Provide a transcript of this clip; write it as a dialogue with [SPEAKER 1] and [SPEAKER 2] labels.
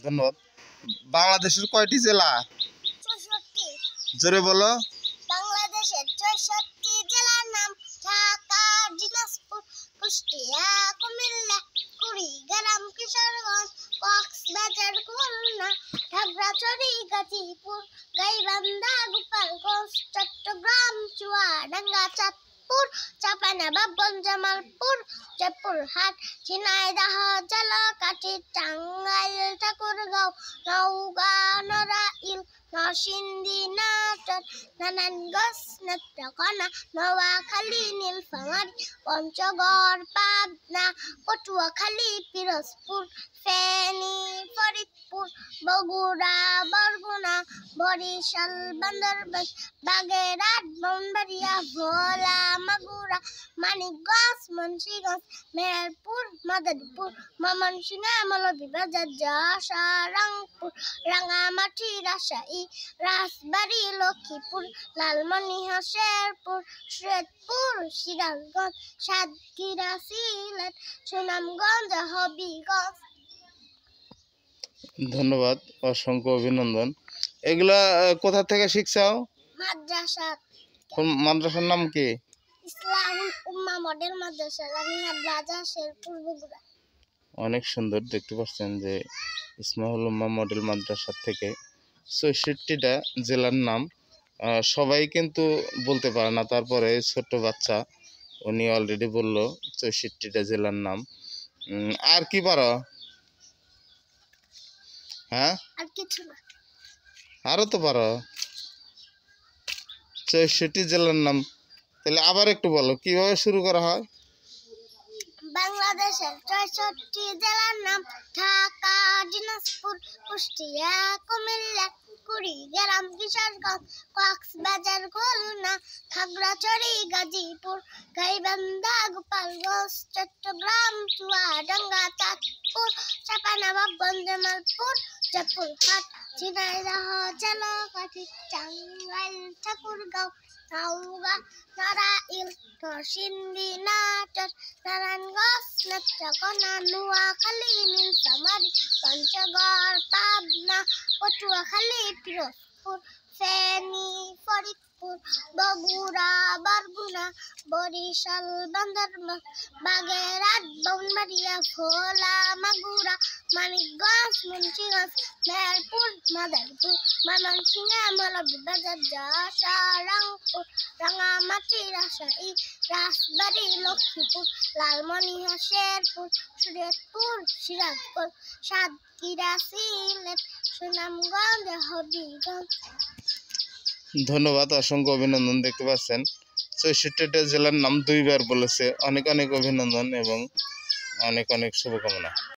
[SPEAKER 1] ধন্যবাদ। বাংলাদেশের কয়টি জেলা?
[SPEAKER 2] 64।
[SPEAKER 1] জোরে বলো।
[SPEAKER 2] বাংলাদেশের 64 জেলার নাম: ঢাকা, দিনাজপুর, কুষ্টিয়া, কুমিল্লা, কুড়িগ্রাম, কিশোরগঞ্জ, কক্সবাজার, খুলনা, খাগড়াছড়ি, গাজীপুর, গাইবান্ধা, গোপালগঞ্জ, চট্টগ্রাম, চুয়াডাঙ্গা, চাঁদপুর, চাঁপাইনবাবগঞ্জ, জামালপুর, জয়পুরহাট, ঝিনাইদহ, ঝালকাঠি, টাঙ্গাইল, ঠাকুরগাঁও, নওগাঁ, নড়াইল, নরসিংদী, নাটোর, নারায়ণগঞ্জ, নেত্রকোনা, নোয়াখালী, নীলফামারী, পঞ্চগড়, পাবনা, পটুয়াখালী, পিরোজপুর, ফেনী, ফরিদপুর, বগুড়া, বরগুনা, বরিশাল, বান্দরবান, বাগেরহাট, ব্রাহ্মণবাড়িয়া, ভোলা, মাগুরা, মানিকগঞ্জ, মুন্সিগঞ্জ, মেহেরপুর, মাদারীপুর, ময়মনসিংহ, মৌলভীবাজার, যশোর, রংপুর, রাঙ্গামাটি, রাজশাহী, রাজবাড়ী, লক্ষ্মীপুর, লালমনিরহাট, শেরপুর, শরীয়তপুর, সিরাজগঞ্জ, সাতক্ষীরা, সিলেট, সুনামগঞ্জ, হবিগঞ্জ।
[SPEAKER 1] ধন্যবাদ, অসংখ্য অভিনন্দন। এগুলা কোথা থেকে শিখছাও?
[SPEAKER 2] মাদ্রাসা।
[SPEAKER 1] কোন মাদ্রাসার নাম কি?
[SPEAKER 2] ইসলাহুল উম্মাহ মডেল মাদ্রাসা, রানীহাট বাজার, শেরপুর, বগুড়া।
[SPEAKER 1] অনেক সুন্দর। দেখতে পাচ্ছেন যে ইসলাহুল উম্মাহ মডেল মাদ্রাসা থেকে 64টা জেলার নাম সবাই কিন্তু বলতে পারে না, তারপরে ছোট্ট বাচ্চা উনি অলরেডি বলল 64টা জেলার নাম। আর কি পারো? হ্যাঁ,
[SPEAKER 2] আর কিছু না।
[SPEAKER 1] আরো তো পারো 64 জেলার নাম। তাহলে আবার একটু বলো কিভাবে শুরু করা হয়।
[SPEAKER 2] বাংলাদেশের 64 জেলার নাম: ঢাকা, দিনাজপুর, কুষ্টিয়া, কুমিল্লা, কুড়িগ্রাম, কিশোরগঞ্জ, কক্সবাজার, খুলনা, খাগড়াছড়ি, গাজীপুর, গাইবান্ধা, গোপালগঞ্জ, চট্টগ্রাম, চুয়াডাঙ্গা, চাঁদপুর, চাঁপাইনবাবগঞ্জ, জামালপুর, জয়পুরহাট, ঝিনাইদহ, ঝালকাঠি, টাঙ্গাইল, ঠাকুরগাঁও, নওগাঁ, নড়াইল, নরসিংদী, নাটোর, নারায়ণগঞ্জ, নেত্রকোনা, নোয়াখালী, নীলফামারী, পঞ্চগড়, পাবনা, পটুয়াখালী, পিরোজপুর, ফেনী, ফরিদপুর, বগুড়া, বরগুনা, বরিশাল, বান্দরবান, বাগেরহাট, ব্রাহ্মণবাড়িয়া, ভোলা, মাগুরা, মানিকগঞ্জ, মুন্সিগঞ্জ, মেহেরপুর, মাদারীপুর, ময়মনসিংহ, মৌলভীবাজার, যশোর, রংপুর, রাঙ্গামাটি, রাজশাহী, রাজবাড়ী, লক্ষ্মীপুর, লালমনিরহাট, শেরপুর, শরীয়তপুর, সিরাজগঞ্জ, সাতক্ষীরা, সিলেট, সুনামগঞ্জ, হবিগঞ্জ।
[SPEAKER 1] ধন্যবাদ, অসংখ্য অভিনন্দন। দেখতে পাচ্ছেন 64টা জেলার নাম 2বার বলেছে। অনেক অনেক অভিনন্দন এবং অনেক অনেক শুভকামনা।